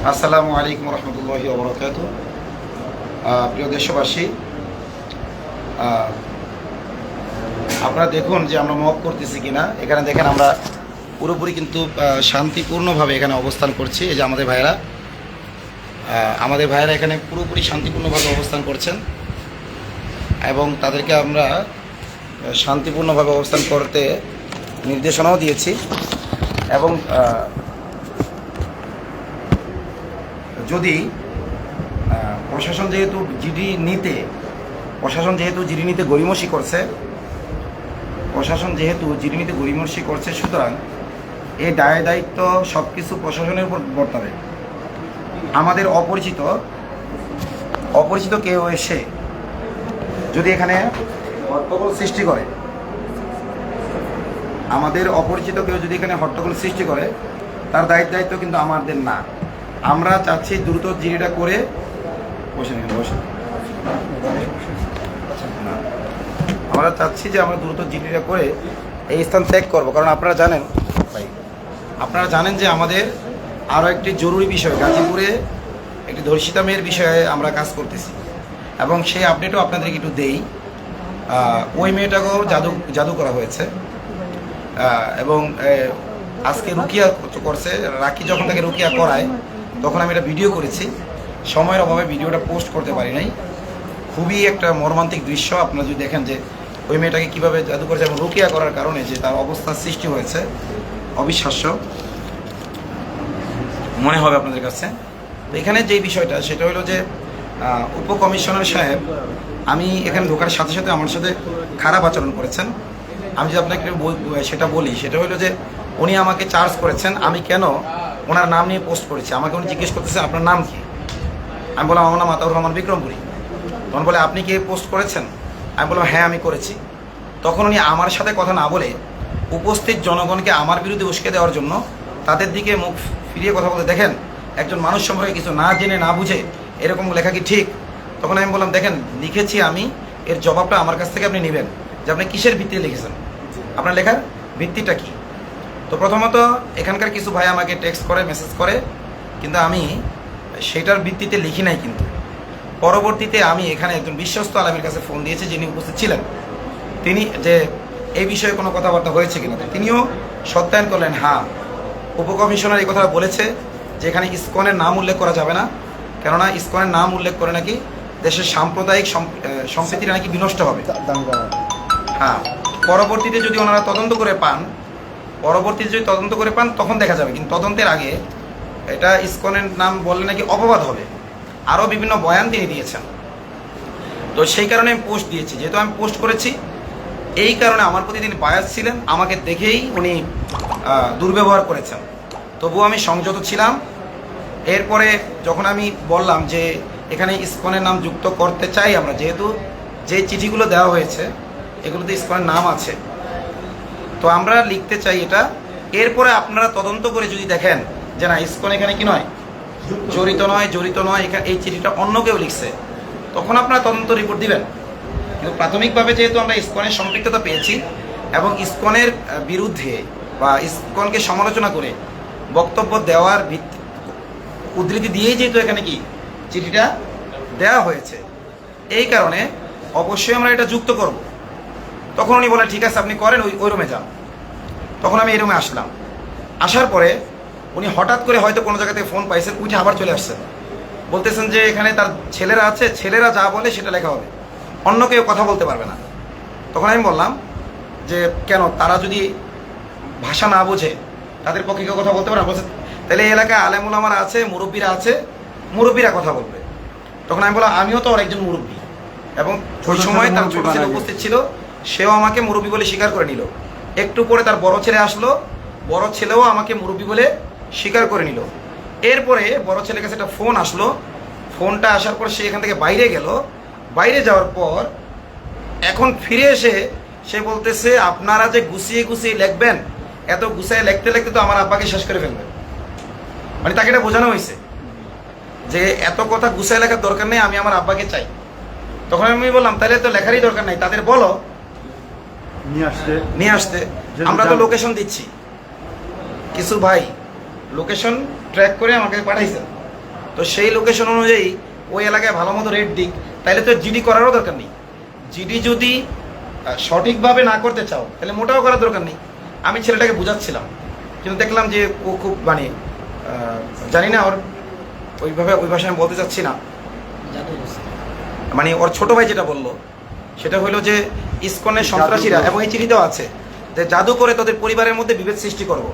আসসালামু আলাইকুম রহমতুল্লাহি ওয়া বারাকাতুহু। প্রিয় দেশবাসী, আপনারা দেখুন যে আমরা মক করতেছি কিনা। এখানে দেখেন আমরা পুরোপুরি কিন্তু শান্তিপূর্ণভাবে এখানে অবস্থান করছি। এই যে আমাদের ভাইয়েরা এখানে পুরোপুরি শান্তিপূর্ণভাবে অবস্থান করছেন এবং তাদেরকে আমরা শান্তিপূর্ণভাবে অবস্থান করতে নির্দেশনাও দিয়েছি। এবং যদি প্রশাসন যেহেতু জিডি নিতে গড়িমসি করছে, সুতরাং এই দায়িত্ব সব কিছু প্রশাসনের উপর বর্তাবে। আমাদের অপরিচিত কেউ এসে যদি এখানে হট্টগোল সৃষ্টি করে, তার দায়িত্ব কিন্তু আমাদের না। আমরা চাচ্ছি দ্রুত জিডিটা করে আমরা দ্রুত জিডিটা করে এই স্থান ত্যাগ করব। কারণ আপনারা জানেন যে আমাদের আরও একটি জরুরি বিষয়, গাজীপুরে একটি ধর্ষিতা মেয়ের বিষয়ে আমরা কাজ করতেছি এবং সেই আপডেটও আপনাদেরকে একটু দেই। ওই মেয়েটাকেও জাদু করা হয়েছে এবং আজকে রুকিয়া করছে। রাখি যখন তাকে রুকিয়া করায় তখন আমি এটা ভিডিও করেছি, সময়ের অভাবে ভিডিওটা পোস্ট করতে পারি নাই। খুবই একটা মর্মান্তিক দৃশ্য। আপনারা যদি দেখেন যে ওই মেয়েটাকে কীভাবে জাদু করেছে এবং রুকিয়া করার কারণে যে তার অবস্থার সৃষ্টি হয়েছে, অবিশ্বাস্য মনে হবে আপনাদের কাছে। তো এখানে যেই বিষয়টা সেটা হলো যে উপকমিশনার সাহেব আমি এখানে ঢোকার সাথে সাথে আমার সাথে খারাপ আচরণ করেছেন। আমি যদি আপনাকে সেটা বলি, সেটা হলো যে উনি আমাকে চার্জ করেছেন আমি কেন ওনার নাম নিয়ে পোস্ট করেছি। আমাকে উনি জিজ্ঞেস করতেছে আপনার নাম কি। আমি বললাম আমার নাম আতাউর রহমান বিক্রমপুরী। তখন বলে আপনি কি পোস্ট করেছেন? আমি বললাম হ্যাঁ আমি করেছি। তখন উনি আমার সাথে কথা না বলে উপস্থিত জনগণকে আমার বিরুদ্ধে উস্কে দেওয়ার জন্য তাদের দিকে মুখ ফিরিয়ে কথা বলতে, দেখেন একজন মানুষ সম্পর্কে কিছু না জেনে না বুঝে এরকম লেখা কি ঠিক? তখন আমি বললাম দেখেন লিখেছি আমি, এর জবাবটা আমার কাছ থেকে আপনি নেবেন যে আপনি কিসের ভিত্তিতে লিখেছেন, আপনার লেখার ভিত্তিটা কি। তো প্রথমত এখানকার কিছু ভাই আমাকে টেক্সট করে, মেসেজ করে, কিন্তু আমি সেটার ভিত্তিতে লিখি নাই। কিন্তু পরবর্তীতে আমি এখানে একজন বিশ্বস্ত আলমের কাছে ফোন দিয়েছি যিনি উপস্থিত ছিলেন। তিনি যে এই বিষয়ে কোনো কথাবার্তা হয়েছে কিনা, তিনিও সত্যায়ন করলেন হ্যাঁ উপকমিশনার এই কথা বলেছে যে এখানে ইসকনের নাম উল্লেখ করা যাবে না, কেননা ইসকনের নাম উল্লেখ করে নাকি দেশের সাম্প্রদায়িক সম্প্রীতিটা নাকি বিনষ্ট হবে। হ্যাঁ, পরবর্তীতে যদি ওনারা তদন্ত করে পান তখন দেখা যাবে, কিন্তু তদন্তের আগে এটা ইসকনের নাম বললে নাকি অপবাদ হবে। আরও বিভিন্ন বয়ান তিনি দিয়েছেন। তো সেই কারণে আমি পোস্ট দিয়েছি। যেহেতু আমি পোস্ট করেছি, এই কারণে আমার প্রতি তিনি বায়াস ছিলেন, আমাকে দেখেই উনি দুর্ব্যবহার করেছেন। তবুও আমি সংযত ছিলাম। এরপরে যখন আমি বললাম যে এখানে ইসকনের নাম যুক্ত করতে চাই আমরা, যেহেতু যে চিঠিগুলো দেওয়া হয়েছে এগুলোতে ইসকনের নাম আছে, তো আমরা লিখতে চাই এটা। এরপরে আপনারা তদন্ত করে যদি দেখেন যে না ইসকন এখানে কি নয়, জড়িত নয়, এখানে এই চিঠিটা অন্য কেউ লিখছে, তখন আপনারা তদন্ত রিপোর্ট দিবেন। কিন্তু প্রাথমিকভাবে যেহেতু আমরা ইসকনের সম্পৃক্ততা পেয়েছি এবং ইসকনের বিরুদ্ধে বা ইসকনকে সমালোচনা করে বক্তব্য দেওয়ার উদ্ধৃতি দিয়েই যেহেতু এখানে কি চিঠিটা দেওয়া হয়েছে, এই কারণে অবশ্যই আমরা এটা যুক্ত করব। তখন উনি বলেন ঠিক আছে আপনি করেন, ওই রুমে যান। তখন আমি এই রুমে আসলাম। আসার পরে উনি হঠাৎ করে হয়তো কোনো জায়গা থেকে ফোন পাইছেন, উঠে আবার চলে আসছেন, বলতেছেন যে এখানে তার ছেলেরা আছে, ছেলেরা যা বলে সেটা লেখা হবে, অন্য কেউ কথা বলতে পারবে না। তখন আমি বললাম যে কেন, তারা যদি ভাষা না বোঝে তাদের পক্ষে কেউ কথা বলতে পারে না? বলছে তাহলে এই এলাকায় আলেমুল আমার আছে, মুরব্বীরা আছে, মুরব্বীরা কথা বলবে। তখন আমি বললাম আমিও তো একজন মুরব্বী, এবং ওই সময় তার ছোট ছেলে উপস্থিত ছিল, সেও আমাকে মুরব্বী বলে স্বীকার করে নিল। একটু পরে তার বড় ছেলে আসলো, বড় ছেলেও আমাকে মুরব্বী বলে স্বীকার করে নিল। এরপরে বড় ছেলের কাছে একটা ফোন আসলো, ফোনটা আসার পর সে এখান থেকে বাইরে গেল। বাইরে যাওয়ার পর এখন ফিরে এসে সে বলতেছে আপনারা যে গুছিয়ে লিখবেন, এত গুছিয়ে লিখতে তো আমার আব্বাকে শেষ করে ফেলবেন। মানে তাকে এটা বোঝানো হয়েছে যে এত কথা গুছিয়ে লেখার দরকার নেই, আমি আমার আব্বাকে চাই। তখন আমি বললাম তাহলে তো লেখারই দরকার নাই, তাদের বলো নিয়ে আসতে। আমরা তো লোকেশন দিচ্ছি, কিছু ভাই লোকেশন ট্র্যাক করে আমাকে পাঠাইছেন তো সেই লোকেশন অনুযায়ী ওই এলাকায় ভালো মতো রেট দিক, তাহলে তো জিডি করারও দরকার নেই। জিডি যদি সঠিকভাবে না করতে চাও তাহলে মোটাও করার দরকার নেই। আমি ছেলেটাকে বুঝাচ্ছিলাম, কিন্তু দেখলাম যে ও খুব মানে জানি না, ওর ওইভাবে ওই ভাষায় আমি বলতে চাচ্ছি না, মানে ওর ছোট ভাই যেটা বললো সেটা হলো যে ইসকনের সন্ত্রাসীরা, এবং এই চিঠিতেও আছে যে জাদু করে তাদের পরিবারের মধ্যে বিভেদ সৃষ্টি করব,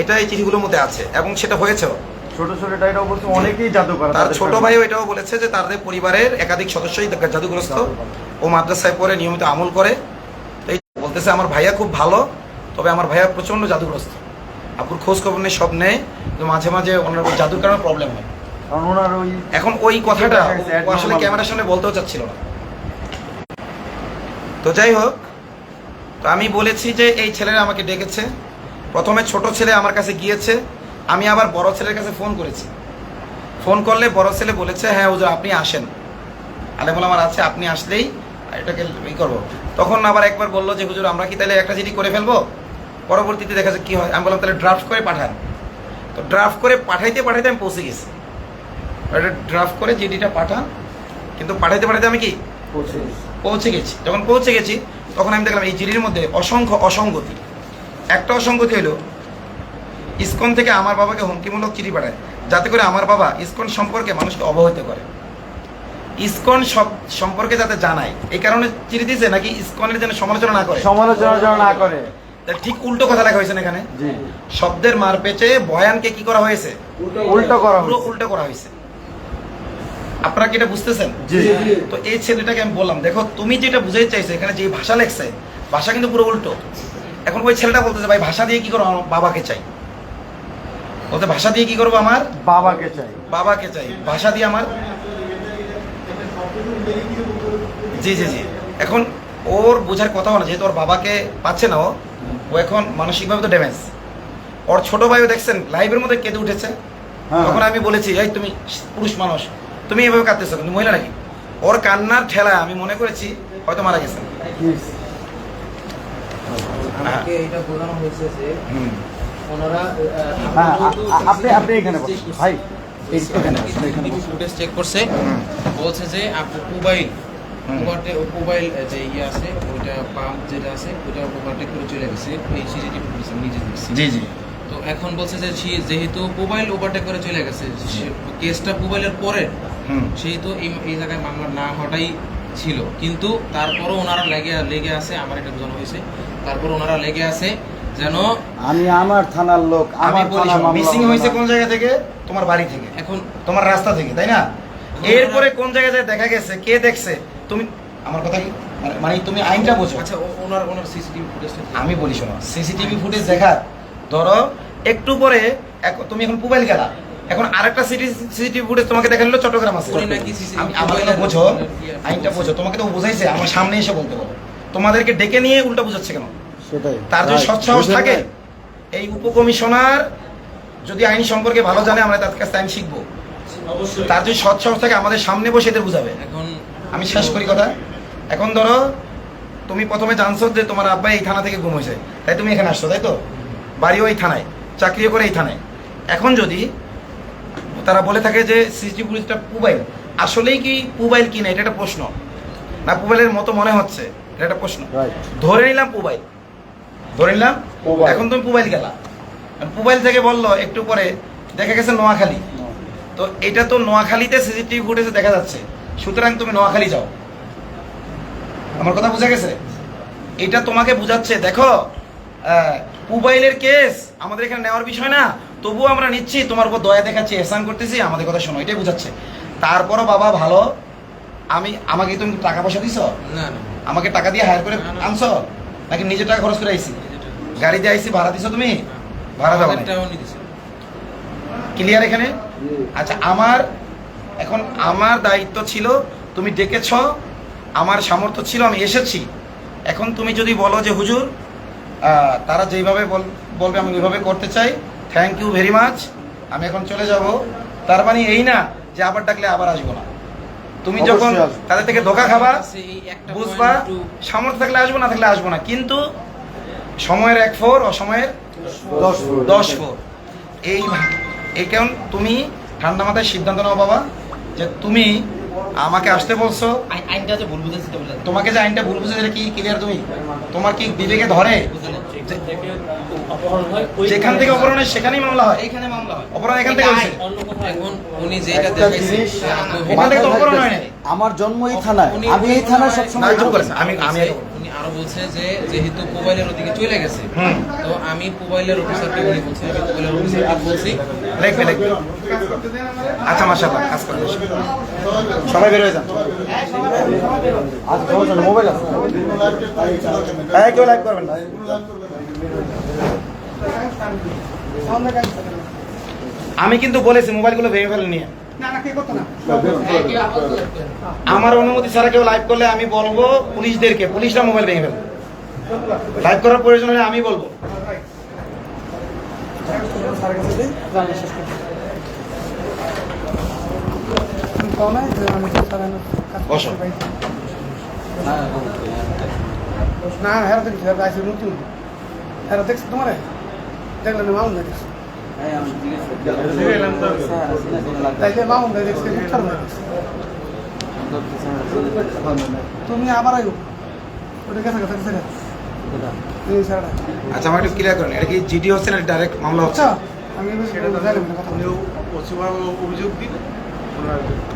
এটা এই চিঠিগুলোর মধ্যে আছে এবং সেটা হয়েছেও। ছোট ছোট এটাও বলছে অনেকেই জাদু করে, তার ছোট ভাইও এটাও বলেছে যে তাদের পরিবারের একাধিক সদস্যই জাদুগ্রস্ত, ও মাদ্রাসায় পড়ে নিয়মিত আমল করে। তো এই বলতেছে আমার ভাইয়া খুব ভালো, তবে আমার ভাইয়া প্রচন্ড জাদুগ্রস্ত, আপুর খোঁজ খবর নেই, সব নেই, মাঝে মাঝে ওনার জাদুর কারণে প্রবলেম হয়। কারণ ওনার ওই এখন ওই কথাটা ও আসলে ক্যামেরার সামনে বলতেও চাচ্ছিল না। তো যাই হোক, তো আমি বলেছি যে এই ছেলেরা আমাকে ডেকেছে। প্রথমে ছোট ছেলে আমার কাছে গিয়েছে, আমি আবার বড় ছেলের কাছে ফোন করেছি। ফোন করলে বড় ছেলে বলেছে হ্যাঁ হুজুর আপনি আসেন। আলে বলে আমার আছে, আপনি আসলেই এটাকে ই করবো। তখন আবার একবার বললো যে হুজুর আমরা কি তাহলে একটা চিঠি করে ফেলবো, পরবর্তীতে দেখা যাচ্ছে কী হয়। আমি বললাম তাহলে ড্রাফট করে পাঠান। তো ড্রাফট করে পাঠাইতে পাঠাইতে আমি পৌঁছে গেছি, ড্রাফট করে চিঠিটা পাঠান, কিন্তু পাঠাইতে পাঠাইতে আমি কি পৌঁছে গেছি। যখন পৌঁছে গেছি তখন আমি দেখলাম এই চিঠির মধ্যে অসংখ্য অসঙ্গতি। একটা অসঙ্গতি হলো ইসকন থেকে আমার বাবাকে হুমকিমূলক চিঠি পাঠায়, যাতে করে আমার বাবা ইসকন সম্পর্কে মানুষকে অবহিত করে, ইসকন সব সম্পর্কে যাতে জানায়, এই কারণে চিঠি দিয়েছে, নাকি ইসকনের যেন সমালোচনা না করে, সমালোচনা না করে। ঠিক উল্টো কথা লেখা হয়েছে এখানে। শব্দের মার পেঁচে বয়ানকে কি করা হয়েছে, উল্টো করা হয়েছে। আপনারা কি এটা বুঝতেছেন? তো এই ছেলেটাকে আমি বললাম দেখো তুমি যেটা বুঝাইতে চাইছো এখানে যে ভাষা লেখছে, ভাষা কিন্তু পুরো উল্টো। এখন ওই ছেলেটা বলতেছে ভাই ভাষা দিয়ে কি করবো, আমার বাবাকে চাই। বলতে ভাষা দিয়ে কি করবো, আমার বাবাকে চাই, বাবাকে চাই, ভাষা দিয়ে আমার। জি জি জি। এখন ওর বোঝার কথা না, যেহেতু ওর বাবাকে পাচ্ছে না, ও এখন মানসিকভাবে তো ড্যামেজ। ওর ছোট ভাইও দেখছেন লাইভের মধ্যে কেঁদে উঠেছে। তখন আমি বলেছি এই তুমি পুরুষ মানুষ, তুমি এভাবে কাঁদতেছো, কিন্তু মহিলা নাকি? ওর কান্নার ঠেলা আমি মনে করেছি হয়তো মারা গেছেন। আমাকে এটা বোঝানো হয়েছে যে ওনারা আপনি এখানে ভাই ফুটেজ চেক করছে, বলছে যে আপনার মোবাইল যে ইয়ে আছে ওইটা পাম্প যেটা আছে ওইটা ওভারটেক করে চলে গেছে, এই সিসিটিভি ফুটেজ নিজে দেখছি। জি জি। তো এখন বলছে যে যেহেতু মোবাইল ওভারটেক করে চলে গেছে, কেসটা মোবাইলের পরে, সেহেতু এই জায়গায় মামলা না হওয়াটাই ছিল। কিন্তু তারপরও ওনারা লেগে আছে, আমার এটা বোঝানো হয়েছে, তারপর ওনারা লেগে আছে যেন আমি আমার থানার লোক, আমি বলি মিসিং হয়েছে কোন জায়গা থেকে, তোমার বাড়ি থেকে, এখন তোমার রাস্তা থেকে, তাই না? এরপরে কোন জায়গায় দেখা গেছে, কে দেখছে, তুমি আমার কথা কি মানে তুমি আইনটা বোঝো। আচ্ছা ওনার সিসিটিভি ফুটেজটা আমি বলি শোনো, সিসিটিভি ফুটেজ দেখা, ধরো একটু পরে তুমি এখন মোবাইল গেলা, এখন আরেকটা সিসিটিভি ফুটেজ তোমাকে দেখালো চট্টগ্রাম আছে। আমার কথা বোঝো, আইনটা বোঝো, তোমাকে তো বুঝাইছে, আমার সামনে এসে বলতে বলো, তোমাদেরকে ডেকে নিয়ে উল্টা বুঝাচ্ছে কেন? তার যদি সৎসাহস থাকে, এই উপকমিশনার যদি আইন সম্পর্কে ভালো জানে, আমরা তার কাছে আইন শিখবো। তার যদি সৎসাহস থাকে আমাদের সামনে বসে এদের বুঝাবে। এখন আমি শেষ করি কথা। এখন ধরো তুমি প্রথমে জানছো যে তোমার আব্বা এই থানা থেকে গুম হয়েছে, তাই তুমি এখানে আসছো, তাই তো? বাড়িও এই থানায়, চাকরিও করে এই থানায়। এখন যদি তারা বলে থাকে যে সিসিটিভি ফুটেজটা মোবাইল, আসলেই কি মোবাইল কি না, এটা একটা প্রশ্ন না? মোবাইলের মতো মনে হচ্ছে, এটা একটা প্রশ্ন। ধরে নিলাম মোবাইল, ধরে নিলাম। এখন তুমি মোবাইল গেলা, মোবাইল থেকে বললো একটু পরে দেখা গেছে নোয়াখালী, তো এটা তো নোয়াখালীতে সিসিটিভি ফুটেজে দেখা যাচ্ছে, সুতরাং তুমি নোয়াখালী যাও। আমার কথা বুঝা গেছে? এটা তোমাকে বুঝাচ্ছে দেখো মোবাইলের কেস আমাদের এখানে নেওয়ার বিষয় না, তবুও আমরা নিচ্ছি, তোমার উপর দয়া দেখাচ্ছি, এহসান করতেছি, আমাদের কথা শোনো, এটাই বুঝাচ্ছে। তারপরও বাবা ভালো, আমাকে তুমি টাকা পয়সা দিছো? না না, আমাকে টাকা দিয়ে হায়ার করে আনছো নাকি নিজের টাকা খরচ করে আইছি? গাড়ি দিয়ে আইছি, ভাড়া দিছো তুমি? ভাড়া দাও না, ক্লিয়ার এখানে? আচ্ছা, আমার দায়িত্ব ছিল, তুমি ডেকেছ, আমার সামর্থ্য ছিল, আমি এসেছি। এখন তুমি যদি বলো যে হুজুর তারা যেইভাবে বলবে আমি ওইভাবে করতে চাই, থ্যাংক ইউ ভেরি মাচ, আমি এখন চলে যাব, তার মানে এই না যে আবার ডাকলে আবার আসবো না। তুমি যখন তাদের থেকে ধোকা খাবা বুঝবা, সামর্থ্য থাকলে আসবো, না থাকলে আসবো না। কিন্তু সময়ের 1 ফোর, অসময়ের 10 ফোর। এই কারণ তুমি ঠান্ডা মাথায় সিদ্ধান্ত নাও বাবা, যে তুমি আমাকে আসতে বলছো, আইনটা যে ভুল বুঝেছি তো তোমাকে যে আইনটা ভুল বুঝেছে এটা কি ক্লিয়ার? তুমি তোমার কি বিবেকে ধরে? অপহরণ হয় যেখান থেকে অপহরণ হয় সেখানেই মামলা হয়। এইখানে মামলা হয়, অপহরণ এখান থেকে হয়েছে। এখন উনি যেটা একটা দেখাইছে জিনিস ওখান থেকে তো অপহরণ হয় নাই। আমার জন্ম এই থানায়, আমি এই থানায় না, সবসময় চুপ করেন, আমি উনি আরো বলছে যে যেহেতু মোবাইলের ওদিকে চলে গেছে, হুম। তো আমি মোবাইলের অফিসারকে উনি বলছে, আমি মোবাইলের অফিসারকে বলছি লিখবে লিখবে। আচ্ছা মাশাআল্লাহ, কাজ করেন, সবাই বের হয়ে যান। আজ সমস্যা মোবাইল আছে। হ্যাঁ, কেউ লাইভ করবেন না। আমি কিন্তু বলেছি মোবাইলগুলো ভেঙে ফেলে নিয়ে, আমার অনুমতি ছাড়া কেউ লাইভ করলে আমি বলবো পুলিশদেরকে, পুলিশরা মোবাইল ভেঙে ফেলে। লাইভ করার প্রয়োজন হলে আমি বলবো। বসো। না হেরা দেখছি হেরা আইসি নতুন হেরা দেখছি তোমার দেখলেন মামুন ভাই দেখছি তাইলে মামুন ভাই দেখছি মুখার ভাই দেখছি তুমি আবার আইও ওটা গেছে গেছে গেছে এই স্যারটা আচ্ছা, আমার একটু ক্লিয়ার করেন, এটা কি জিডি হচ্ছে না ডাইরেক্ট মামলা হচ্ছে? আচ্ছা আমি সেটা তো জানি না কথা বলি অভিযোগ দিন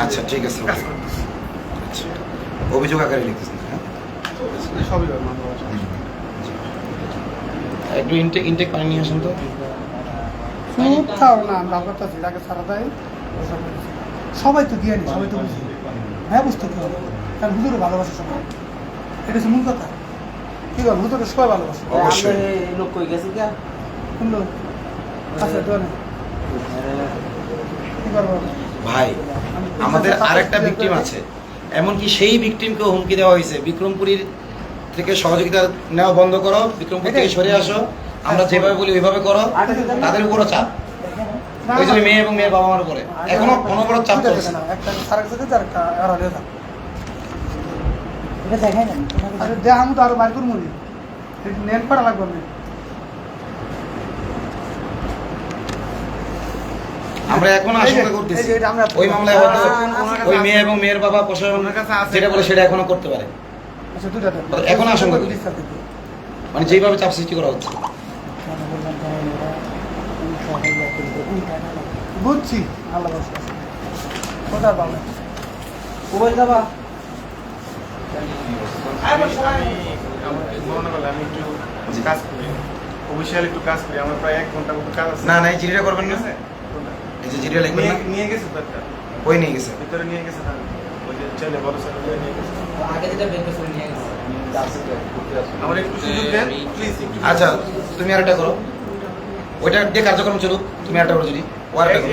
আচ্ছা ঠিক আছে, কাজ okay. করতেছি আচ্ছা, অভিযোগ আকারে লিখতেছেন, হ্যাঁ? সবই হয় মামলা আছে। একটু ইনটেক ইনটেক পানি নিয়ে আসুন তো। চুপ থাও না আমরা করতেছি তাকে সারা দেয় সবাই তো জ্ঞানী, সবাই তো বুঝি, হ্যাঁ বুঝতে কি হবে, কারণ হুজুরে ভালোবাসে সবাই, এটা হচ্ছে মূল কথা। কি বল হুজুরে সবাই ভালোবাসে, অবশ্যই। লোক কই গেছে কে? শুনলো আচ্ছা তো কি করবো ভাই, আমাদের আরেকটা ভিকটিম আছে, এমনকি সেই ভিকটিমকে হুমকি দেওয়া হয়েছে, বিক্রমপুরীর থেকে সহযোগিতা নেওয়া বন্ধ করো, বিক্রমপুর থেকে সরে আসো, আমরা যেভাবে বলি ওইভাবে করো। তাদের উপরও চাপ, ওই জন্য মেয়ে এবং মেয়ের বাবা মার উপরে এখনো অনবরত চাপ চলছে। একটা সারা গেছে আর একটা আর আরে থাক আরে দেখ আমি তো আরো বাইর করবো নি নেন করা লাগবে না আমরা এখন আশঙ্কা করতেছি এই যে আমরা ওই মামলায় হয়তো ওই মেয়ে এবং মেয়ের বাবা প্রশাসন যেটা বলে সেটা এখনো করতে পারে, আচ্ছা দুটা এখন আশঙ্কা করি। মানে যেভাবে চাপ সৃষ্টি করা হচ্ছে। বুঝছি আল্লাহ কোথায় পাবো মোবাইল দাবা আমাকে মনে করলে আমি একটু কাজ করি, অফিসিয়াল একটু কাজ করি, আমার প্রায় 1 ঘন্টার মতো কাজ আছে। না না, এই চিঠিটা করবেন না, ঠিক আছে? এই যে চিঠিটা লিখবেন না। নিয়ে গেছে তো একটা ওই নিয়ে গেছে। ভিতরে নিয়ে গেছে না, ওই যে ছেলে বড় ছেলে নিয়ে গেছে। আগে যেটা বের করে নিয়ে গেছে। আমার একটু সুযোগ দেন প্লিজ। আচ্ছা, তুমি আরেকটা করো, ওইটা দিয়ে কার্যক্রম চলুক, তুমি আরেকটা করো যদি ও আরেকটা করো।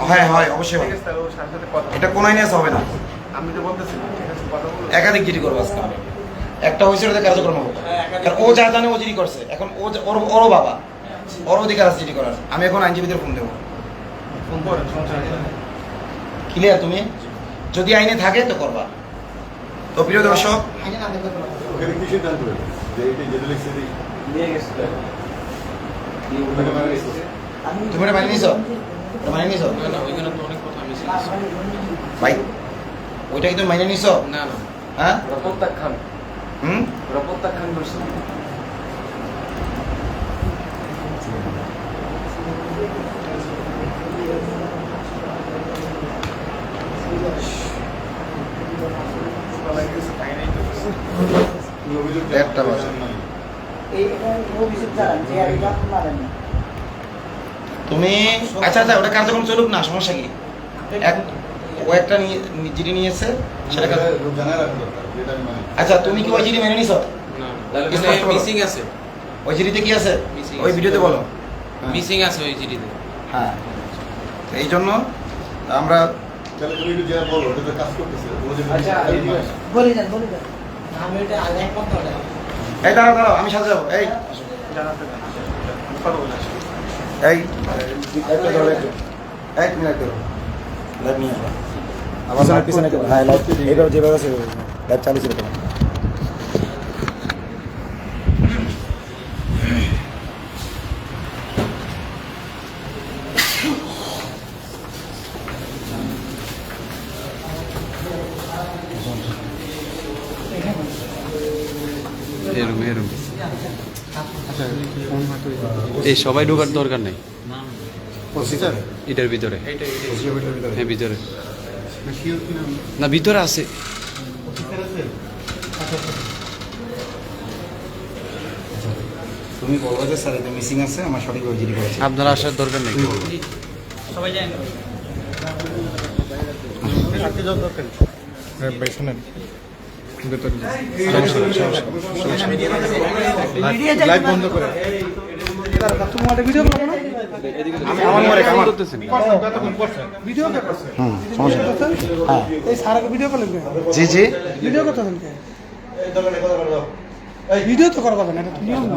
হ্যাঁ হয় অবশ্যই হবে। ঠিক আছে, তাহলে ওর সাথে সাথে কথা এটা কোন আইনে আছে হবে না, আমি তো বলতেছি ঠিক আছে, কথা বলো। একাধিক জিডি করবো আজকে আমি। একটা হয়েছে ওটাতে কার্যক্রম হবে, কারণ ও যা জানে ও জিডি করছে, এখন ও ওরও বাবা, ওর অধিকার আছে জিডি করার। আমি এখন আইনজীবীদের ফোন দেবো। ফোন করেন, সমস্যা নেই। ক্লিয়ার? তুমি যদি আইনে থাকে তো করবা। তো প্রিয় দর্শক, ওখানে কি সিদ্ধান্ত হলো যে এইটা যেটা লিখছে নিয়ে গেছে ওখানে মানে লিখছে তুমি এটা মানিয়ে নিছো? এটা মানিয়ে নিছো না না, ওইখানে তো অনেক কথা মিশে গেছে। ভাই? ওইটা কি তুমি মানিয়ে নিছো? না না, হ্যাঁ, প্রত্যাখ্যান হুম, প্রত্যাখ্যান করছে তুমি অভিযোগ একটা বাজে। তুমি আচ্ছা আচ্ছা, ওটা কার্যক্রম চলুক না, সমস্যা কি? ও একটা জিডি নিয়েছে সেটা জানাই রাখা দরকার যেটা আমি মানে আচ্ছা, তুমি কি ওই জিডি মেনে নিছো? না স্পষ্ট বলো। মিসিং আছে, ওই জিডিতে কি আছে? Missing ওই আছে। ভিডিওতে বলো। মিসিং আছে ওই জিডিতে। হ্যাঁ, তো এই জন্য আমরা তাহলে তুমি একটু যেটা বলো ওটাতে কাজ করতেছে ও যে আচ্ছা, বলে যান আমি এটা আগে কথা বলে এই দাঁড়াও দাঁড়াও, আমি সাথে যাবো। এই জানাতে দেন, কথা বলে আসি। এই একটা ধরো, একটু এক মিনিট ধরো, লাইভ নিয়ে আসো। আমার পিছনে হ্যাঁ, লাইভ এইভাবে যেভাবে আছে লাইভ চালু ছিল তোমার। এই সবাই ঢোকার দরকার নেই অফিসার এটার ভিতরে এইটাই হ্যাঁ ভিতরে না ভিতরে আছে তুমি বলবো যে স্যার এটা মিসিং আছে, আমার সঠিকভাবে জিডি করেছি। আপনার আসার দরকার নেই ভাই শুনেন ভেতরে লাইভ বন্ধ করে তুমি একটা ভিডিও করো না আমার মরে কামা ভিডিও কে করছে হুম, সমস্যা নেই। হ্যাঁ, এই সারাকে ভিডিও করলেন কে জি জি। ভিডিও করতেছেন কে ভিডিও তো করা যাবে না এটা তো নিয়ম না।